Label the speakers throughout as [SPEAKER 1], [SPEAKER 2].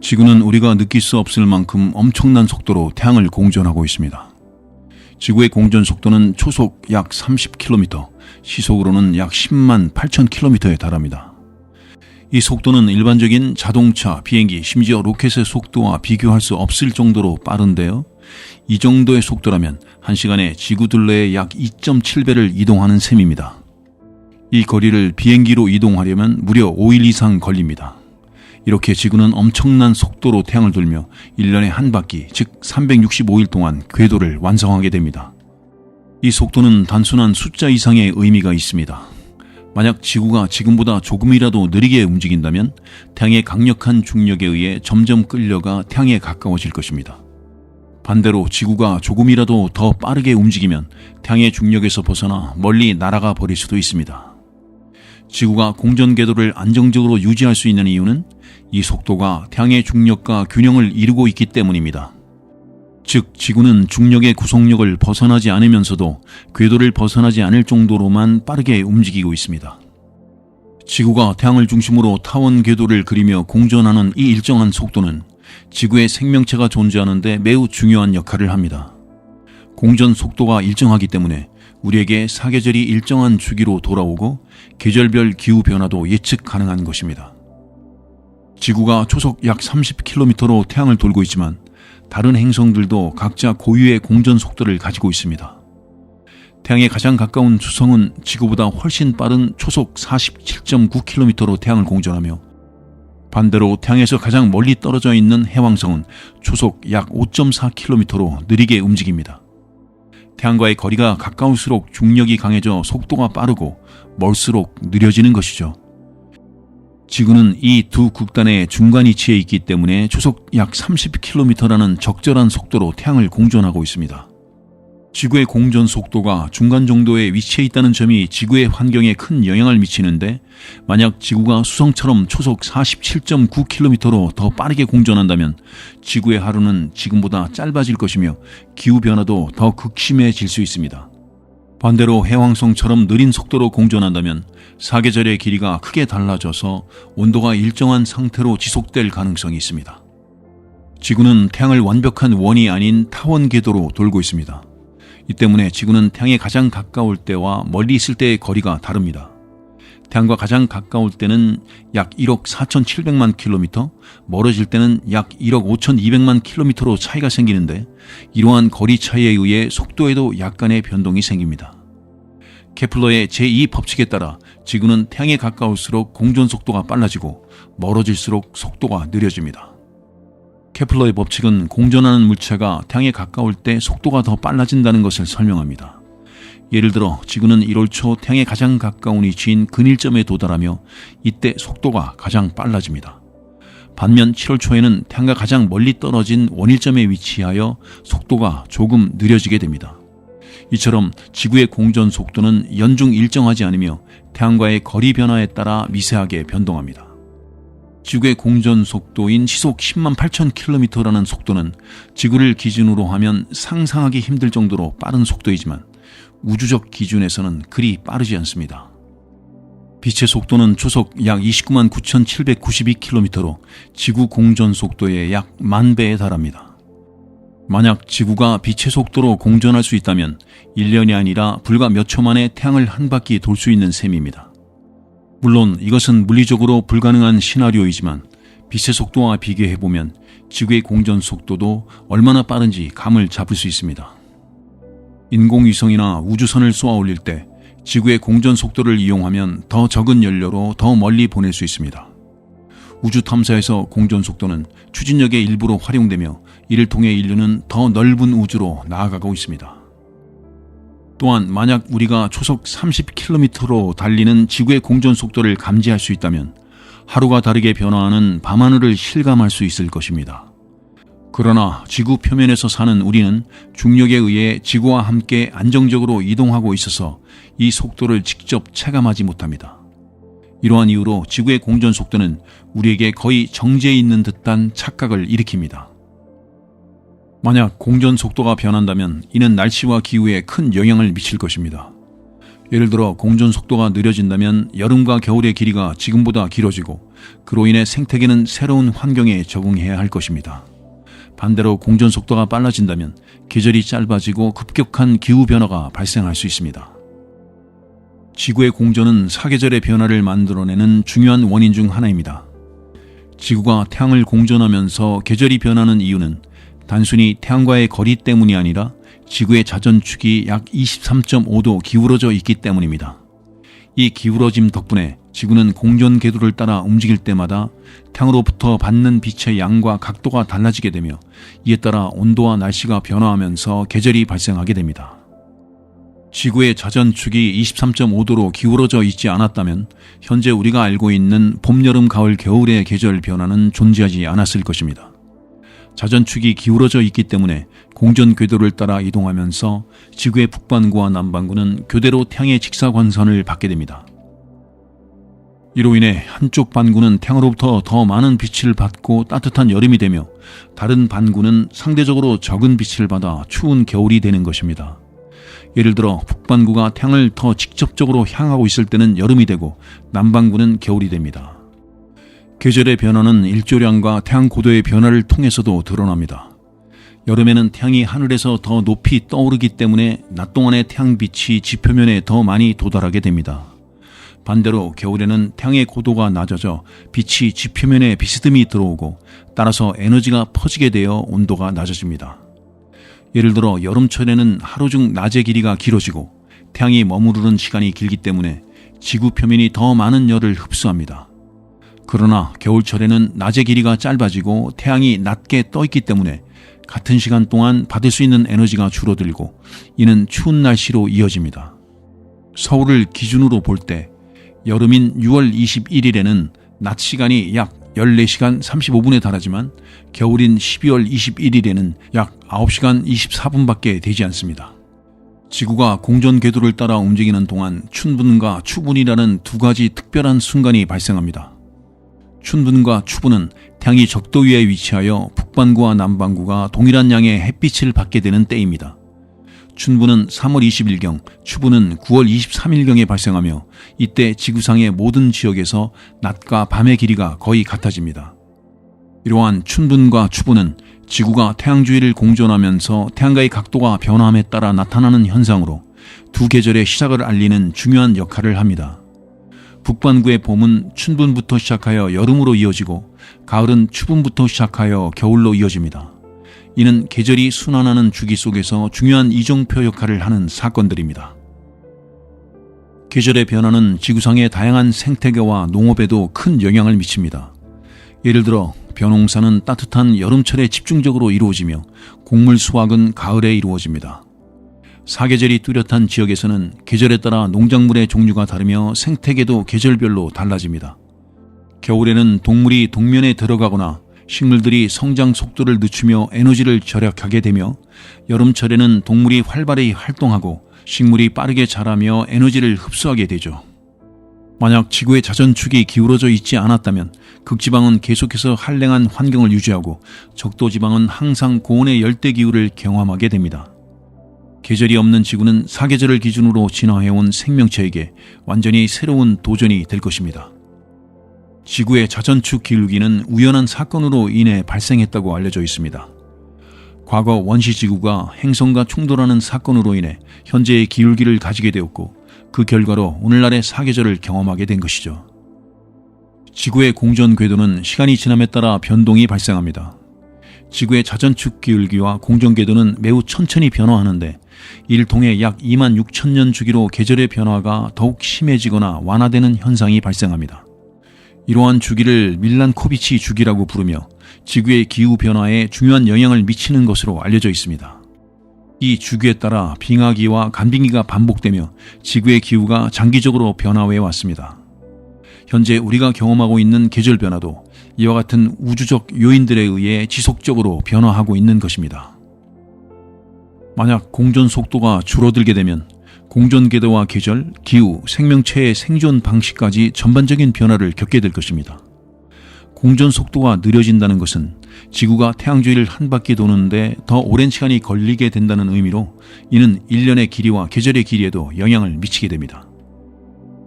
[SPEAKER 1] 지구는 우리가 느낄 수 없을 만큼 엄청난 속도로 태양을 공전하고 있습니다. 지구의 공전 속도는 초속 약 30km, 시속으로는 약 10만 8천 km에 달합니다. 이 속도는 일반적인 자동차, 비행기, 심지어 로켓의 속도와 비교할 수 없을 정도로 빠른데요. 이 정도의 속도라면 1시간에 지구 둘레의 약 2.7배를 이동하는 셈입니다. 이 거리를 비행기로 이동하려면 무려 5일 이상 걸립니다. 이렇게 지구는 엄청난 속도로 태양을 돌며 1년에 한 바퀴, 즉 365일 동안 궤도를 완성하게 됩니다. 이 속도는 단순한 숫자 이상의 의미가 있습니다. 만약 지구가 지금보다 조금이라도 느리게 움직인다면 태양의 강력한 중력에 의해 점점 끌려가 태양에 가까워질 것입니다. 반대로 지구가 조금이라도 더 빠르게 움직이면 태양의 중력에서 벗어나 멀리 날아가 버릴 수도 있습니다. 지구가 공전 궤도를 안정적으로 유지할 수 있는 이유는 이 속도가 태양의 중력과 균형을 이루고 있기 때문입니다. 즉, 지구는 중력의 구속력을 벗어나지 않으면서도 궤도를 벗어나지 않을 정도로만 빠르게 움직이고 있습니다. 지구가 태양을 중심으로 타원 궤도를 그리며 공전하는 이 일정한 속도는 지구의 생명체가 존재하는 데 매우 중요한 역할을 합니다. 공전 속도가 일정하기 때문에 우리에게 사계절이 일정한 주기로 돌아오고 계절별 기후 변화도 예측 가능한 것입니다. 지구가 초속 약 30km로 태양을 돌고 있지만 다른 행성들도 각자 고유의 공전 속도를 가지고 있습니다. 태양에 가장 가까운 수성은 지구보다 훨씬 빠른 초속 47.9km로 태양을 공전하며 반대로 태양에서 가장 멀리 떨어져 있는 해왕성은 초속 약 5.4km로 느리게 움직입니다. 태양과의 거리가 가까울수록 중력이 강해져 속도가 빠르고 멀수록 느려지는 것이죠. 지구는 이 두 극단의 중간 위치에 있기 때문에 초속 약 30km라는 적절한 속도로 태양을 공전하고 있습니다. 지구의 공전 속도가 중간 정도에 위치해 있다는 점이 지구의 환경에 큰 영향을 미치는데, 만약 지구가 수성처럼 초속 47.9km로 더 빠르게 공전한다면 지구의 하루는 지금보다 짧아질 것이며 기후변화도 더 극심해질 수 있습니다. 반대로 해왕성처럼 느린 속도로 공전한다면 사계절의 길이가 크게 달라져서 온도가 일정한 상태로 지속될 가능성이 있습니다. 지구는 태양을 완벽한 원이 아닌 타원 궤도로 돌고 있습니다. 이 때문에 지구는 태양에 가장 가까울 때와 멀리 있을 때의 거리가 다릅니다. 태양과 가장 가까울 때는 약 1억 4,700만 킬로미터, 멀어질 때는 약 1억 5,200만 킬로미터로 차이가 생기는데, 이러한 거리 차이에 의해 속도에도 약간의 변동이 생깁니다. 케플러의 제2법칙에 따라 지구는 태양에 가까울수록 공전 속도가 빨라지고 멀어질수록 속도가 느려집니다. 케플러의 법칙은 공전하는 물체가 태양에 가까울 때 속도가 더 빨라진다는 것을 설명합니다. 예를 들어 지구는 1월 초 태양에 가장 가까운 위치인 근일점에 도달하며 이때 속도가 가장 빨라집니다. 반면 7월 초에는 태양과 가장 멀리 떨어진 원일점에 위치하여 속도가 조금 느려지게 됩니다. 이처럼 지구의 공전 속도는 연중 일정하지 않으며 태양과의 거리 변화에 따라 미세하게 변동합니다. 지구의 공전 속도인 시속 10만 8천 km라는 속도는 지구를 기준으로 하면 상상하기 힘들 정도로 빠른 속도이지만 우주적 기준에서는 그리 빠르지 않습니다. 빛의 속도는 초속 약 29만 9,792km로 지구 공전 속도의 약 10,000배에 달합니다. 만약 지구가 빛의 속도로 공전할 수 있다면 1년이 아니라 불과 몇 초 만에 태양을 한 바퀴 돌 수 있는 셈입니다. 물론 이것은 물리적으로 불가능한 시나리오이지만 빛의 속도와 비교해보면 지구의 공전 속도도 얼마나 빠른지 감을 잡을 수 있습니다. 인공위성이나 우주선을 쏘아 올릴 때 지구의 공전 속도를 이용하면 더 적은 연료로 더 멀리 보낼 수 있습니다. 우주 탐사에서 공전 속도는 추진력의 일부로 활용되며 이를 통해 인류는 더 넓은 우주로 나아가고 있습니다. 또한 만약 우리가 초속 30km로 달리는 지구의 공전 속도를 감지할 수 있다면 하루가 다르게 변화하는 밤하늘을 실감할 수 있을 것입니다. 그러나 지구 표면에서 사는 우리는 중력에 의해 지구와 함께 안정적으로 이동하고 있어서 이 속도를 직접 체감하지 못합니다. 이러한 이유로 지구의 공전 속도는 우리에게 거의 정지해 있는 듯한 착각을 일으킵니다. 만약 공전 속도가 변한다면 이는 날씨와 기후에 큰 영향을 미칠 것입니다. 예를 들어 공전 속도가 느려진다면 여름과 겨울의 길이가 지금보다 길어지고 그로 인해 생태계는 새로운 환경에 적응해야 할 것입니다. 반대로 공전 속도가 빨라진다면 계절이 짧아지고 급격한 기후변화가 발생할 수 있습니다. 지구의 공전은 사계절의 변화를 만들어내는 중요한 원인 중 하나입니다. 지구가 태양을 공전하면서 계절이 변하는 이유는 단순히 태양과의 거리 때문이 아니라 지구의 자전축이 약 23.5도 기울어져 있기 때문입니다. 이 기울어짐 덕분에 지구는 공전 궤도를 따라 움직일 때마다 태양으로부터 받는 빛의 양과 각도가 달라지게 되며 이에 따라 온도와 날씨가 변화하면서 계절이 발생하게 됩니다. 지구의 자전축이 23.5도로 기울어져 있지 않았다면 현재 우리가 알고 있는 봄, 여름, 가을, 겨울의 계절 변화는 존재하지 않았을 것입니다. 자전축이 기울어져 있기 때문에 공전 궤도를 따라 이동하면서 지구의 북반구와 남반구는 교대로 태양의 직사광선을 받게 됩니다. 이로 인해 한쪽 반구는 태양으로부터 더 많은 빛을 받고 따뜻한 여름이 되며 다른 반구는 상대적으로 적은 빛을 받아 추운 겨울이 되는 것입니다. 예를 들어 북반구가 태양을 더 직접적으로 향하고 있을 때는 여름이 되고 남반구는 겨울이 됩니다. 계절의 변화는 일조량과 태양 고도의 변화를 통해서도 드러납니다. 여름에는 태양이 하늘에서 더 높이 떠오르기 때문에 낮 동안의 태양빛이 지표면에 더 많이 도달하게 됩니다. 반대로 겨울에는 태양의 고도가 낮아져 빛이 지표면에 비스듬히 들어오고 따라서 에너지가 퍼지게 되어 온도가 낮아집니다. 예를 들어 여름철에는 하루 중 낮의 길이가 길어지고 태양이 머무르는 시간이 길기 때문에 지구 표면이 더 많은 열을 흡수합니다. 그러나 겨울철에는 낮의 길이가 짧아지고 태양이 낮게 떠 있기 때문에 같은 시간 동안 받을 수 있는 에너지가 줄어들고 이는 추운 날씨로 이어집니다. 서울을 기준으로 볼 때 여름인 6월 21일에는 낮 시간이 약 14시간 35분에 달하지만 겨울인 12월 21일에는 약 9시간 24분밖에 되지 않습니다. 지구가 공전 궤도를 따라 움직이는 동안 춘분과 추분이라는 두 가지 특별한 순간이 발생합니다. 춘분과 추분은 태양이 적도 위에 위치하여 북반구와 남반구가 동일한 양의 햇빛을 받게 되는 때입니다. 춘분은 3월 20일경, 추분은 9월 23일경에 발생하며 이때 지구상의 모든 지역에서 낮과 밤의 길이가 거의 같아집니다. 이러한 춘분과 추분은 지구가 태양 주위를 공전하면서 태양과의 각도가 변화함에 따라 나타나는 현상으로 두 계절의 시작을 알리는 중요한 역할을 합니다. 북반구의 봄은 춘분부터 시작하여 여름으로 이어지고 가을은 추분부터 시작하여 겨울로 이어집니다. 이는 계절이 순환하는 주기 속에서 중요한 이정표 역할을 하는 사건들입니다. 계절의 변화는 지구상의 다양한 생태계와 농업에도 큰 영향을 미칩니다. 예를 들어 벼농사는 따뜻한 여름철에 집중적으로 이루어지며 곡물 수확은 가을에 이루어집니다. 사계절이 뚜렷한 지역에서는 계절에 따라 농작물의 종류가 다르며 생태계도 계절별로 달라집니다. 겨울에는 동물이 동면에 들어가거나 식물들이 성장 속도를 늦추며 에너지를 절약하게 되며 여름철에는 동물이 활발히 활동하고 식물이 빠르게 자라며 에너지를 흡수하게 되죠. 만약 지구의 자전축이 기울어져 있지 않았다면 극지방은 계속해서 한랭한 환경을 유지하고 적도지방은 항상 고온의 열대기후를 경험하게 됩니다. 계절이 없는 지구는 사계절을 기준으로 진화해온 생명체에게 완전히 새로운 도전이 될 것입니다. 지구의 자전축 기울기는 우연한 사건으로 인해 발생했다고 알려져 있습니다. 과거 원시지구가 행성과 충돌하는 사건으로 인해 현재의 기울기를 가지게 되었고 그 결과로 오늘날의 사계절을 경험하게 된 것이죠. 지구의 공전 궤도는 시간이 지남에 따라 변동이 발생합니다. 지구의 자전축 기울기와 공전 궤도는 매우 천천히 변화하는데 이를 통해 약 26,000년 주기로 계절의 변화가 더욱 심해지거나 완화되는 현상이 발생합니다. 이러한 주기를 밀란코비치 주기라고 부르며 지구의 기후변화에 중요한 영향을 미치는 것으로 알려져 있습니다. 이 주기에 따라 빙하기와 간빙기가 반복되며 지구의 기후가 장기적으로 변화해 왔습니다. 현재 우리가 경험하고 있는 계절 변화도 이와 같은 우주적 요인들에 의해 지속적으로 변화하고 있는 것입니다. 만약 공전 속도가 줄어들게 되면 공전 궤도와 계절, 기후, 생명체의 생존 방식까지 전반적인 변화를 겪게 될 것입니다. 공전 속도가 느려진다는 것은 지구가 태양 주위를 한 바퀴 도는데 더 오랜 시간이 걸리게 된다는 의미로 이는 1년의 길이와 계절의 길이에도 영향을 미치게 됩니다.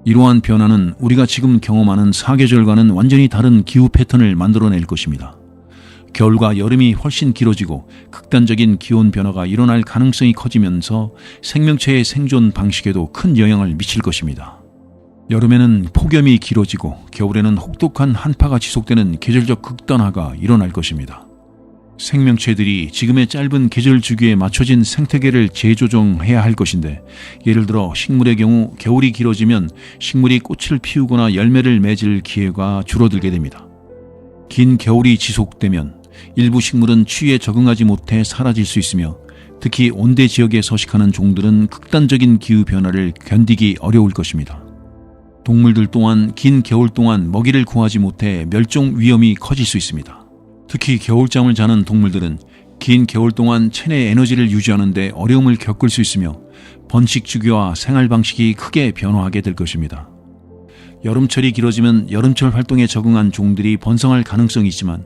[SPEAKER 1] 이러한 변화는 우리가 지금 경험하는 사계절과는 완전히 다른 기후 패턴을 만들어낼 것입니다. 겨울과 여름이 훨씬 길어지고 극단적인 기온 변화가 일어날 가능성이 커지면서 생명체의 생존 방식에도 큰 영향을 미칠 것입니다. 여름에는 폭염이 길어지고 겨울에는 혹독한 한파가 지속되는 계절적 극단화가 일어날 것입니다. 생명체들이 지금의 짧은 계절 주기에 맞춰진 생태계를 재조정해야 할 것인데, 예를 들어 식물의 경우 겨울이 길어지면 식물이 꽃을 피우거나 열매를 맺을 기회가 줄어들게 됩니다. 긴 겨울이 지속되면 일부 식물은 추위에 적응하지 못해 사라질 수 있으며, 특히 온대 지역에 서식하는 종들은 극단적인 기후 변화를 견디기 어려울 것입니다. 동물들 또한 긴 겨울 동안 먹이를 구하지 못해 멸종 위험이 커질 수 있습니다. 특히 겨울잠을 자는 동물들은 긴 겨울 동안 체내 에너지를 유지하는 데 어려움을 겪을 수 있으며 번식 주기와 생활 방식이 크게 변화하게 될 것입니다. 여름철이 길어지면 여름철 활동에 적응한 종들이 번성할 가능성이 있지만,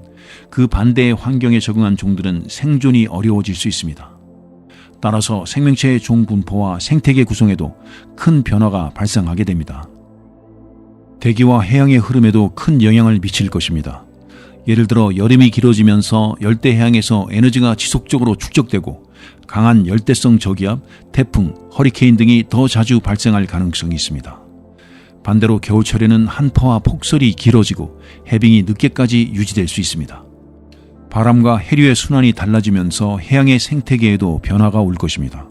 [SPEAKER 1] 그 반대의 환경에 적응한 종들은 생존이 어려워질 수 있습니다. 따라서 생명체의 종 분포와 생태계 구성에도 큰 변화가 발생하게 됩니다. 대기와 해양의 흐름에도 큰 영향을 미칠 것입니다. 예를 들어 여름이 길어지면서 열대 해양에서 에너지가 지속적으로 축적되고 강한 열대성 저기압, 태풍, 허리케인 등이 더 자주 발생할 가능성이 있습니다. 반대로 겨울철에는 한파와 폭설이 길어지고 해빙이 늦게까지 유지될 수 있습니다. 바람과 해류의 순환이 달라지면서 해양의 생태계에도 변화가 올 것입니다.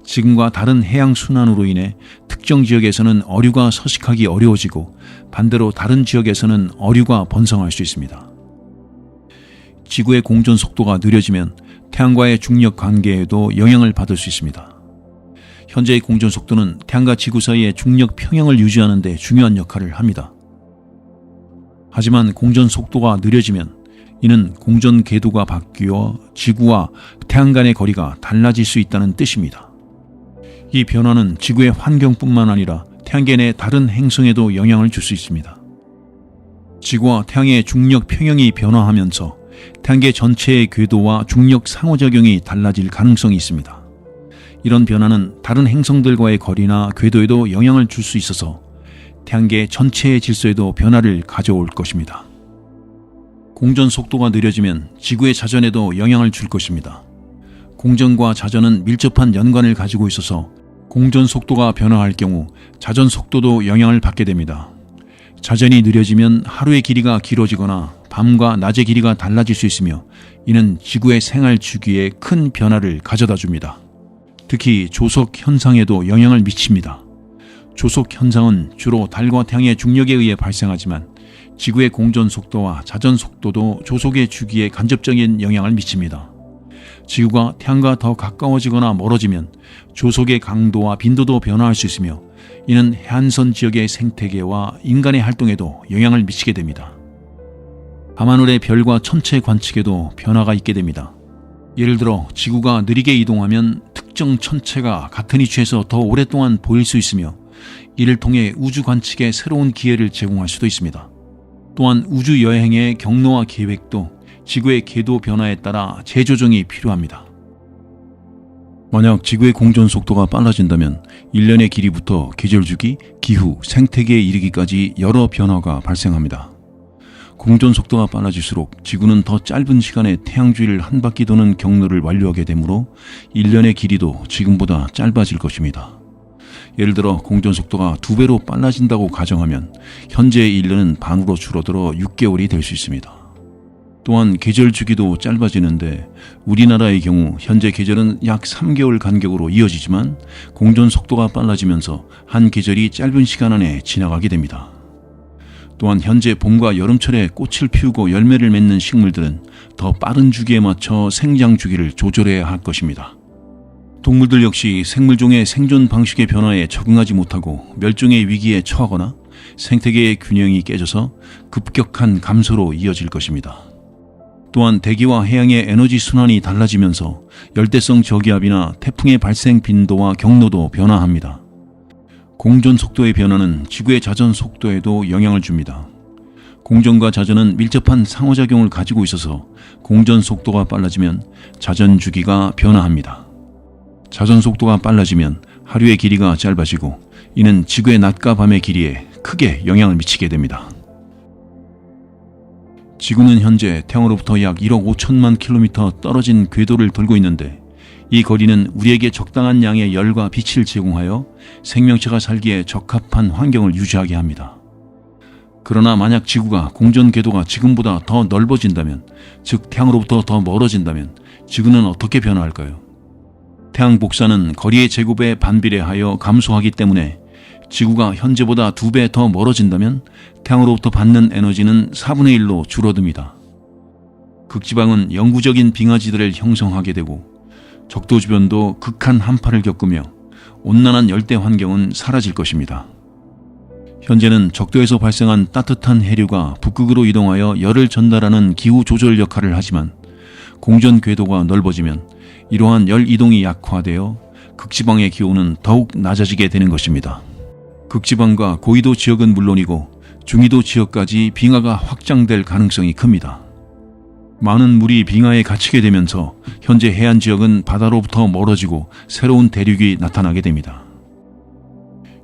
[SPEAKER 1] 지금과 다른 해양 순환으로 인해 특정 지역에서는 어류가 서식하기 어려워지고, 반대로 다른 지역에서는 어류가 번성할 수 있습니다. 지구의 공전 속도가 느려지면 태양과의 중력 관계에도 영향을 받을 수 있습니다. 현재의 공전 속도는 태양과 지구 사이의 중력 평형을 유지하는 데 중요한 역할을 합니다. 하지만 공전 속도가 느려지면 이는 공전 궤도가 바뀌어 지구와 태양 간의 거리가 달라질 수 있다는 뜻입니다. 이 변화는 지구의 환경뿐만 아니라 태양계 내 다른 행성에도 영향을 줄 수 있습니다. 지구와 태양의 중력 평형이 변화하면서 태양계 전체의 궤도와 중력 상호작용이 달라질 가능성이 있습니다. 이런 변화는 다른 행성들과의 거리나 궤도에도 영향을 줄 수 있어서 태양계 전체의 질서에도 변화를 가져올 것입니다. 공전 속도가 느려지면 지구의 자전에도 영향을 줄 것입니다. 공전과 자전은 밀접한 연관을 가지고 있어서 공전 속도가 변화할 경우 자전 속도도 영향을 받게 됩니다. 자전이 느려지면 하루의 길이가 길어지거나 밤과 낮의 길이가 달라질 수 있으며, 이는 지구의 생활 주기에 큰 변화를 가져다 줍니다. 특히 조석 현상에도 영향을 미칩니다. 조석 현상은 주로 달과 태양의 중력에 의해 발생하지만, 지구의 공전 속도와 자전 속도도 조석의 주기에 간접적인 영향을 미칩니다. 지구가 태양과 더 가까워지거나 멀어지면 조석의 강도와 빈도도 변화할 수 있으며, 이는 해안선 지역의 생태계와 인간의 활동에도 영향을 미치게 됩니다. 밤하늘의 별과 천체 관측에도 변화가 있게 됩니다. 예를 들어 지구가 느리게 이동하면 특정 천체가 같은 위치에서 더 오랫동안 보일 수 있으며, 이를 통해 우주 관측에 새로운 기회를 제공할 수도 있습니다. 또한 우주 여행의 경로와 계획도 지구의 궤도 변화에 따라 재조정이 필요합니다. 만약 지구의 공전 속도가 빨라진다면 1년의 길이부터 계절주기, 기후, 생태계에 이르기까지 여러 변화가 발생합니다. 공전 속도가 빨라질수록 지구는 더 짧은 시간에 태양 주위를 한 바퀴 도는 경로를 완료하게 되므로 1년의 길이도 지금보다 짧아질 것입니다. 예를 들어 공전 속도가 2배로 빨라진다고 가정하면 현재의 1년은 반으로 줄어들어 6개월이 될 수 있습니다. 또한 계절 주기도 짧아지는데, 우리나라의 경우 현재 계절은 약 3개월 간격으로 이어지지만 공전 속도가 빨라지면서 한 계절이 짧은 시간 안에 지나가게 됩니다. 또한 현재 봄과 여름철에 꽃을 피우고 열매를 맺는 식물들은 더 빠른 주기에 맞춰 생장 주기를 조절해야 할 것입니다. 동물들 역시 생물종의 생존 방식의 변화에 적응하지 못하고 멸종의 위기에 처하거나 생태계의 균형이 깨져서 급격한 감소로 이어질 것입니다. 또한 대기와 해양의 에너지 순환이 달라지면서 열대성 저기압이나 태풍의 발생 빈도와 경로도 변화합니다. 공전 속도의 변화는 지구의 자전 속도에도 영향을 줍니다. 공전과 자전은 밀접한 상호작용을 가지고 있어서 공전 속도가 빨라지면 자전 주기가 변화합니다. 자전 속도가 빨라지면 하루의 길이가 짧아지고 이는 지구의 낮과 밤의 길이에 크게 영향을 미치게 됩니다. 지구는 현재 태양으로부터 약 1억 5천만 킬로미터 떨어진 궤도를 돌고 있는데, 이 거리는 우리에게 적당한 양의 열과 빛을 제공하여 생명체가 살기에 적합한 환경을 유지하게 합니다. 그러나 만약 지구가 공전 궤도가 지금보다 더 넓어진다면, 즉 태양으로부터 더 멀어진다면 지구는 어떻게 변화할까요? 태양 복사는 거리의 제곱에 반비례하여 감소하기 때문에 지구가 현재보다 2배 더 멀어진다면 태양으로부터 받는 에너지는 4분의 1로 줄어듭니다. 극지방은 영구적인 빙하지대를 형성하게 되고, 적도 주변도 극한 한파를 겪으며 온난한 열대 환경은 사라질 것입니다. 현재는 적도에서 발생한 따뜻한 해류가 북극으로 이동하여 열을 전달하는 기후 조절 역할을 하지만, 공전 궤도가 넓어지면 이러한 열 이동이 약화되어 극지방의 기온은 더욱 낮아지게 되는 것입니다. 극지방과 고緯도 지역은 물론이고 중緯도 지역까지 빙하가 확장될 가능성이 큽니다. 많은 물이 빙하에 갇히게 되면서 현재 해안 지역은 바다로부터 멀어지고 새로운 대륙이 나타나게 됩니다.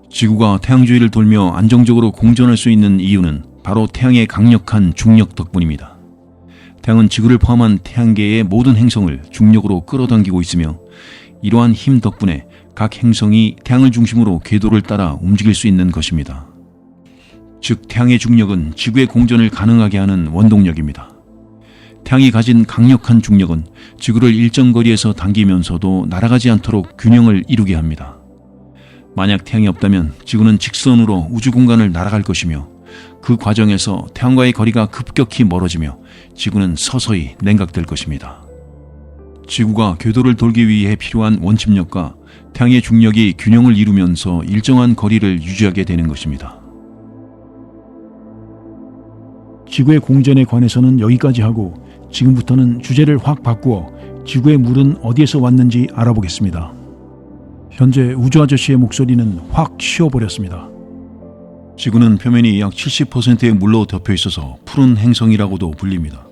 [SPEAKER 1] 지구가 태양 주위를 돌며 안정적으로 공전할 수 있는 이유는 바로 태양의 강력한 중력 덕분입니다. 태양은 지구를 포함한 태양계의 모든 행성을 중력으로 끌어당기고 있으며, 이러한 힘 덕분에 각 행성이 태양을 중심으로 궤도를 따라 움직일 수 있는 것입니다. 즉, 태양의 중력은 지구의 공전을 가능하게 하는 원동력입니다. 태양이 가진 강력한 중력은 지구를 일정 거리에서 당기면서도 날아가지 않도록 균형을 이루게 합니다. 만약 태양이 없다면 지구는 직선으로 우주 공간을 날아갈 것이며, 그 과정에서 태양과의 거리가 급격히 멀어지며 지구는 서서히 냉각될 것입니다. 지구가 궤도를 돌기 위해 필요한 원심력과 태양의 중력이 균형을 이루면서 일정한 거리를 유지하게 되는 것입니다.
[SPEAKER 2] 지구의 공전에 관해서는 여기까지 하고, 지금부터는 주제를 확 바꾸어 지구의 물은 어디에서 왔는지 알아보겠습니다. 현재 우주 아저씨의 목소리는 확 쉬어버렸습니다.
[SPEAKER 1] 지구는 표면이 약 70%의 물로 덮여 있어서 푸른 행성이라고도 불립니다.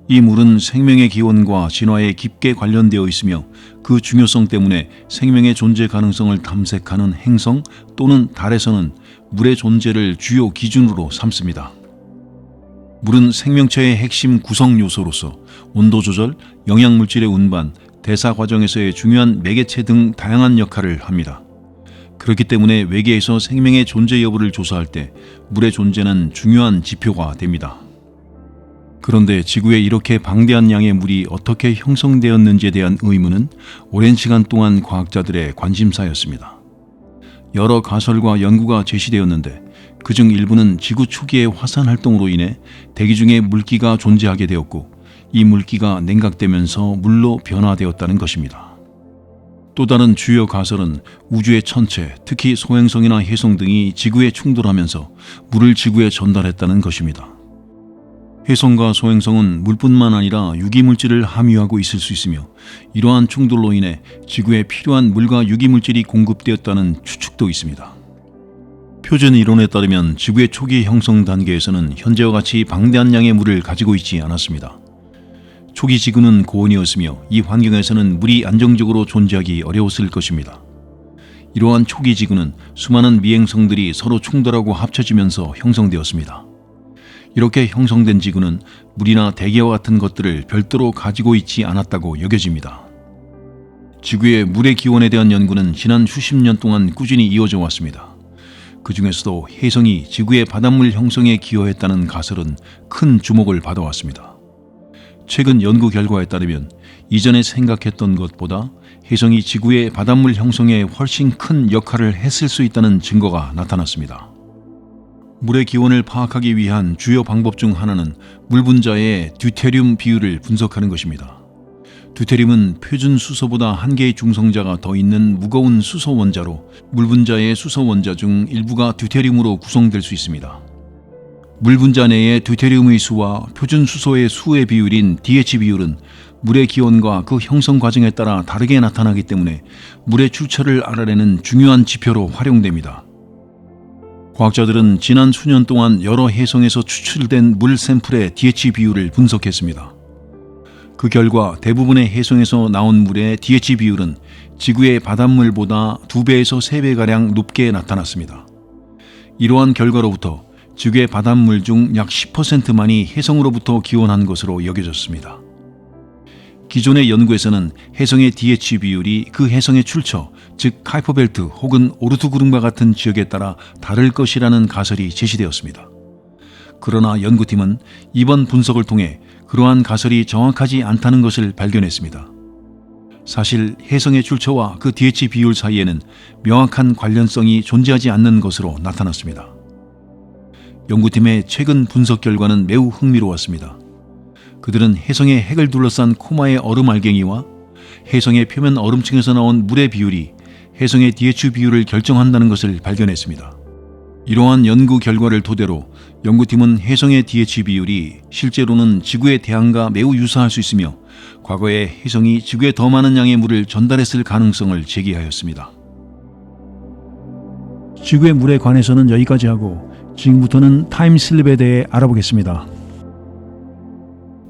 [SPEAKER 1] 이 물은 생명의 기원과 진화에 깊게 관련되어 있으며, 그 중요성 때문에 생명의 존재 가능성을 탐색하는 행성 또는 달에서는 물의 존재를 주요 기준으로 삼습니다. 물은 생명체의 핵심 구성 요소로서 온도 조절, 영양물질의 운반, 대사 과정에서의 중요한 매개체 등 다양한 역할을 합니다. 그렇기 때문에 외계에서 생명의 존재 여부를 조사할 때 물의 존재는 중요한 지표가 됩니다. 그런데 지구에 이렇게 방대한 양의 물이 어떻게 형성되었는지에 대한 의문은 오랜 시간 동안 과학자들의 관심사였습니다. 여러 가설과 연구가 제시되었는데, 그중 일부는 지구 초기의 화산 활동으로 인해 대기 중에 물기가 존재하게 되었고, 이 물기가 냉각되면서 물로 변화되었다는 것입니다. 또 다른 주요 가설은 우주의 천체, 특히 소행성이나 해성 등이 지구에 충돌하면서 물을 지구에 전달했다는 것입니다. 해성과 소행성은 물뿐만 아니라 유기물질을 함유하고 있을 수 있으며, 이러한 충돌로 인해 지구에 필요한 물과 유기물질이 공급되었다는 추측도 있습니다. 표준 이론에 따르면 지구의 초기 형성 단계에서는 현재와 같이 방대한 양의 물을 가지고 있지 않았습니다. 초기 지구는 고온이었으며 이 환경에서는 물이 안정적으로 존재하기 어려웠을 것입니다. 이러한 초기 지구는 수많은 미행성들이 서로 충돌하고 합쳐지면서 형성되었습니다. 이렇게 형성된 지구는 물이나 대기와 같은 것들을 별도로 가지고 있지 않았다고 여겨집니다. 지구의 물의 기원에 대한 연구는 지난 수십 년 동안 꾸준히 이어져 왔습니다. 그 중에서도 혜성이 지구의 바닷물 형성에 기여했다는 가설은 큰 주목을 받아왔습니다. 최근 연구 결과에 따르면 이전에 생각했던 것보다 혜성이 지구의 바닷물 형성에 훨씬 큰 역할을 했을 수 있다는 증거가 나타났습니다. 물의 기원을 파악하기 위한 주요 방법 중 하나는 물 분자의 듀테륨 비율을 분석하는 것입니다. 듀테륨은 표준 수소보다 한 개의 중성자가 더 있는 무거운 수소 원자로, 물 분자의 수소 원자 중 일부가 듀테륨으로 구성될 수 있습니다. 물 분자 내의 듀테륨의 수와 표준 수소의 수의 비율인 DH 비율은 물의 기원과 그 형성 과정에 따라 다르게 나타나기 때문에 물의 출처를 알아내는 중요한 지표로 활용됩니다. 과학자들은 지난 수년 동안 여러 해성에서 추출된 물 샘플의 DH 비율을 분석했습니다. 그 결과 대부분의 해성에서 나온 물의 DH 비율은 지구의 바닷물보다 2배에서 3배가량 높게 나타났습니다. 이러한 결과로부터 지구의 바닷물 중 약 10%만이 해성으로부터 기원한 것으로 여겨졌습니다. 기존의 연구에서는 해성의 DH 비율이 그 해성의 출처, 즉 카이퍼벨트 혹은 오르트 구름과 같은 지역에 따라 다를 것이라는 가설이 제시되었습니다. 그러나 연구팀은 이번 분석을 통해 그러한 가설이 정확하지 않다는 것을 발견했습니다. 사실 해성의 출처와 그 DH 비율 사이에는 명확한 관련성이 존재하지 않는 것으로 나타났습니다. 연구팀의 최근 분석 결과는 매우 흥미로웠습니다. 그들은 해성의 핵을 둘러싼 코마의 얼음 알갱이와 해성의 표면 얼음층에서 나온 물의 비율이 해성의 DH 비율을 결정한다는 것을 발견했습니다. 이러한 연구 결과를 토대로 연구팀은 해성의 DH 비율이 실제로는 지구의 대양과 매우 유사할 수 있으며 과거에 해성이 지구에 더 많은 양의 물을 전달했을 가능성을 제기하였습니다.
[SPEAKER 2] 지구의 물에 관해서는 여기까지 하고 지금부터는 타임슬립에 대해 알아보겠습니다.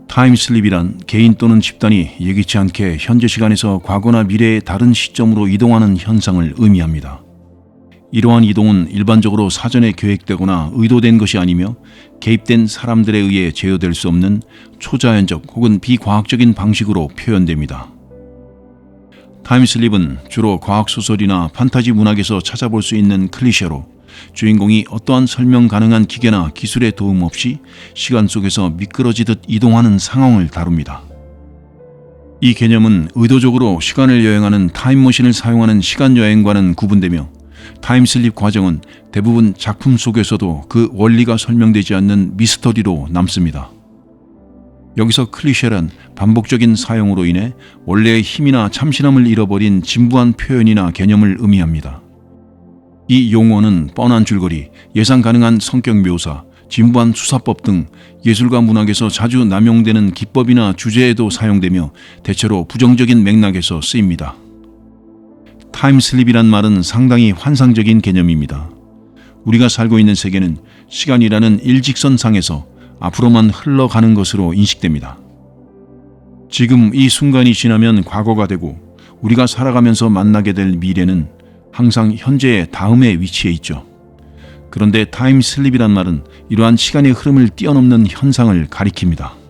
[SPEAKER 1] 타임슬립이란 개인 또는 집단이 예기치 않게 현재 시간에서 과거나 미래의 다른 시점으로 이동하는 현상을 의미합니다. 이러한 이동은 일반적으로 사전에 계획되거나 의도된 것이 아니며 개입된 사람들에 의해 제어될 수 없는 초자연적 혹은 비과학적인 방식으로 표현됩니다. 타임슬립은 주로 과학소설이나 판타지 문학에서 찾아볼 수 있는 클리셰로 주인공이 어떠한 설명 가능한 기계나 기술의 도움 없이 시간 속에서 미끄러지듯 이동하는 상황을 다룹니다. 이 개념은 의도적으로 시간을 여행하는 타임머신을 사용하는 시간여행과는 구분되며 타임슬립 과정은 대부분 작품 속에서도 그 원리가 설명되지 않는 미스터리로 남습니다. 여기서 클리셰란 반복적인 사용으로 인해 원래의 힘이나 참신함을 잃어버린 진부한 표현이나 개념을 의미합니다. 이 용어는 뻔한 줄거리, 예상 가능한 성격 묘사, 진부한 수사법 등 예술과 문학에서 자주 남용되는 기법이나 주제에도 사용되며 대체로 부정적인 맥락에서 쓰입니다. 타임슬립이란 말은 상당히 환상적인 개념입니다. 우리가 살고 있는 세계는 시간이라는 일직선상에서 앞으로만 흘러가는 것으로 인식됩니다. 지금 이 순간이 지나면 과거가 되고 우리가 살아가면서 만나게 될 미래는 항상 현재의 다음에 위치해 있죠. 그런데 타임슬립이란 말은 이러한 시간의 흐름을 뛰어넘는 현상을 가리킵니다.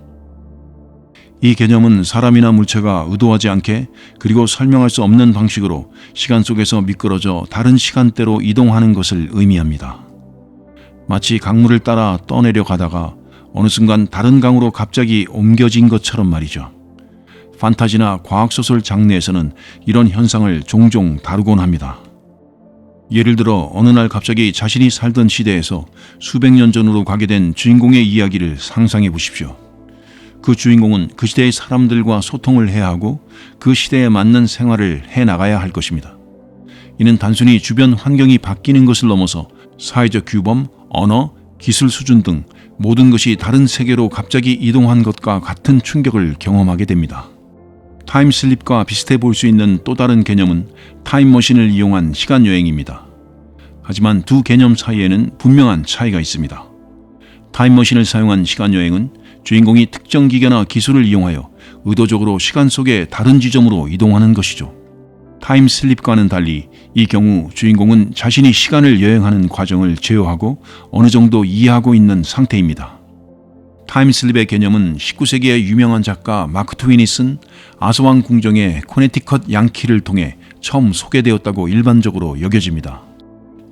[SPEAKER 1] 이 개념은 사람이나 물체가 의도하지 않게 그리고 설명할 수 없는 방식으로 시간 속에서 미끄러져 다른 시간대로 이동하는 것을 의미합니다. 마치 강물을 따라 떠내려 가다가 어느 순간 다른 강으로 갑자기 옮겨진 것처럼 말이죠. 판타지나 과학소설 장르에서는 이런 현상을 종종 다루곤 합니다. 예를 들어 어느 날 갑자기 자신이 살던 시대에서 수백 년 전으로 가게 된 주인공의 이야기를 상상해 보십시오. 그 주인공은 그 시대의 사람들과 소통을 해야 하고 그 시대에 맞는 생활을 해나가야 할 것입니다. 이는 단순히 주변 환경이 바뀌는 것을 넘어서 사회적 규범, 언어, 기술 수준 등 모든 것이 다른 세계로 갑자기 이동한 것과 같은 충격을 경험하게 됩니다. 타임슬립과 비슷해 보일 수 있는 또 다른 개념은 타임머신을 이용한 시간여행입니다. 하지만 두 개념 사이에는 분명한 차이가 있습니다. 타임머신을 사용한 시간여행은 주인공이 특정 기계나 기술을 이용하여 의도적으로 시간 속의 다른 지점으로 이동하는 것이죠. 타임슬립과는 달리 이 경우 주인공은 자신이 시간을 여행하는 과정을 제어하고 어느 정도 이해하고 있는 상태입니다. 타임슬립의 개념은 19세기의 유명한 작가 마크 트윈이 쓴 아스왕 궁정의 코네티컷 양키를 통해 처음 소개되었다고 일반적으로 여겨집니다.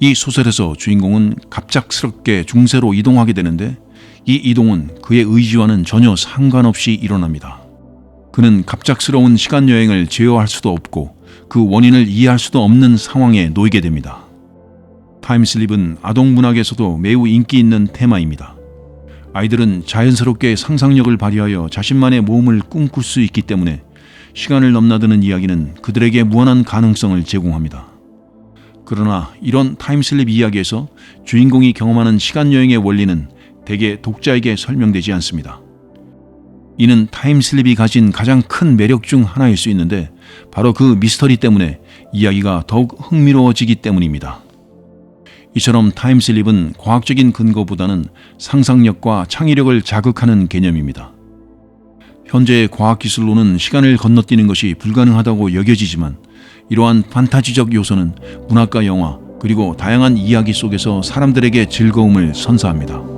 [SPEAKER 1] 이 소설에서 주인공은 갑작스럽게 중세로 이동하게 되는데 이 이동은 그의 의지와는 전혀 상관없이 일어납니다. 그는 갑작스러운 시간여행을 제어할 수도 없고 그 원인을 이해할 수도 없는 상황에 놓이게 됩니다. 타임슬립은 아동문학에서도 매우 인기 있는 테마입니다. 아이들은 자연스럽게 상상력을 발휘하여 자신만의 몸을 꿈꿀 수 있기 때문에 시간을 넘나드는 이야기는 그들에게 무한한 가능성을 제공합니다. 그러나 이런 타임슬립 이야기에서 주인공이 경험하는 시간여행의 원리는 대개 독자에게 설명되지 않습니다. 이는 타임슬립이 가진 가장 큰 매력 중 하나일 수 있는데 바로 그 미스터리 때문에 이야기가 더욱 흥미로워지기 때문입니다. 이처럼 타임슬립은 과학적인 근거보다는 상상력과 창의력을 자극하는 개념입니다. 현재의 과학기술로는 시간을 건너뛰는 것이 불가능하다고 여겨지지만 이러한 판타지적 요소는 문학과 영화 그리고 다양한 이야기 속에서 사람들에게 즐거움을 선사합니다.